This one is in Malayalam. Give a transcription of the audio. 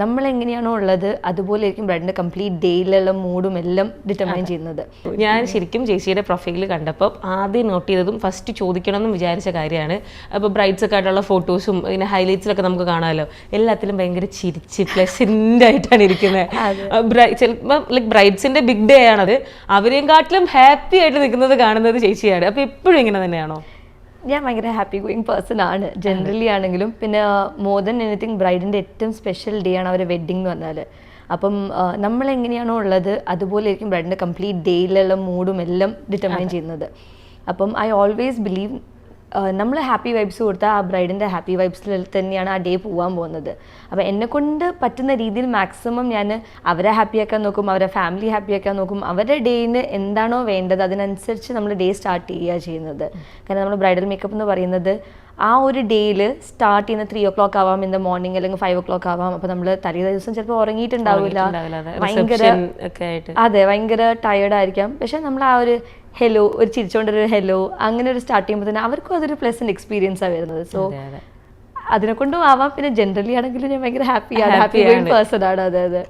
നമ്മളെങ്ങനെയാണോ ഉള്ളത് അതുപോലെ ആയിരിക്കും ബ്രൈഡിൻ്റെ കംപ്ലീറ്റ് ഡേയിലുള്ള മൂഡും എല്ലാം ഡിറ്റർമൈൻ ചെയ്യുന്നത്. ഞാൻ ശരിക്കും ചേച്ചിയുടെ പ്രൊഫൈൽ കണ്ടപ്പോൾ ആദ്യം നോട്ട് ചെയ്തതും ഫസ്റ്റ് ചോദിക്കണമെന്നും വിചാരിച്ച കാര്യമാണ്. അപ്പോൾ ബ്രൈഡ്സ് ഒക്കെ ആയിട്ടുള്ള ഫോട്ടോസും പിന്നെ ഹൈലൈറ്റ്സിലൊക്കെ നമുക്ക് കാണാമല്ലോ, എല്ലാത്തിലും ഭയങ്കര ചിരിച്ച് പ്ലസൻ്റ് ആയിട്ടാണ് ഇരിക്കുന്നത്. ചിലപ്പോൾ ലൈക്ക് ബ്രൈഡ്സിൻ്റെ ബിഗ് ഡേ ആണത്, അവരെയും കാട്ടിലും ഹാപ്പി ആയിട്ട് നിൽക്കുന്നത് കാണുന്നത് ചേച്ചിയാണ്. അപ്പോൾ എപ്പോഴും ഇങ്ങനെ തന്നെയാണോ? ഞാൻ ഭയങ്കര ഹാപ്പി ഗോയിങ് പേഴ്സൺ ആണ് ജനറലി ആണെങ്കിലും. പിന്നെ മോർ ദൻ എനിത്തിങ് ബ്രൈഡിൻ്റെ ഏറ്റവും സ്പെഷ്യൽ ഡേ ആണ് അവരുടെ വെഡ്ഡിങ് എന്ന് പറഞ്ഞാൽ. അപ്പം നമ്മളെങ്ങനെയാണോ ഉള്ളത് അതുപോലെ ആയിരിക്കും ബ്രൈഡിൻ്റെ കംപ്ലീറ്റ് ഡേയിലുള്ള മൂഡും എല്ലാം ഡിറ്റർമൈൻ ചെയ്യുന്നത്. അപ്പം ഐ ഓൾവേസ് ബിലീവ് നമ്മൾ ഹാപ്പി വൈബ്സ് കൊടുത്താൽ ആ ബ്രൈഡിൻ്റെ ഹാപ്പി വൈബ്സിൽ തന്നെയാണ് ആ ഡേ പോകാൻ പോകുന്നത്. അപ്പോൾ എന്നെക്കൊണ്ട് പറ്റുന്ന രീതിയിൽ മാക്സിമം ഞാൻ അവരെ ഹാപ്പിയാക്കാൻ നോക്കും, അവരെ ഫാമിലി ഹാപ്പിയാക്കാൻ നോക്കും. അവരുടെ ഡേയിന് എന്താണോ വേണ്ടത് അതിനനുസരിച്ച് നമ്മൾ ഡേ സ്റ്റാർട്ട് ചെയ്യുക ചെയ്യുന്നത്. കാരണം നമ്മൾ ബ്രൈഡൽ മേക്കപ്പ് എന്ന് പറയുന്നത് ആ ഒരു ഡേയിൽ സ്റ്റാർട്ട് ചെയ്യുന്ന 3 o'clock ആവാം, ഇൻ ദ മോർണിംഗ് അല്ലെങ്കിൽ 5 o'clock ആവാം. അപ്പോൾ നമ്മൾ തലേ ദിവസം ചിലപ്പോൾ ഉറങ്ങിയിട്ടുണ്ടാവില്ല, ഭയങ്കര ടയേർഡായിരിക്കാം. പക്ഷെ നമ്മൾ ആ ഒരു ഹെലോ, ഒരു ചിരിച്ചോണ്ടൊരു ഹെലോ അങ്ങനെ ഒരു സ്റ്റാർട്ട് ചെയ്യുമ്പോൾ തന്നെ അവർക്കും അതൊരു പ്ലസന്റ് എക്സ്പീരിയൻസാണ് വരുന്നത്. സോ അതിനെ കൊണ്ടും ആവാം. പിന്നെ ജനറലി ആണെങ്കിലും ഞാൻ ഭയങ്കര ഹാപ്പി പേഴ്സൺ ആണ്. അതെ.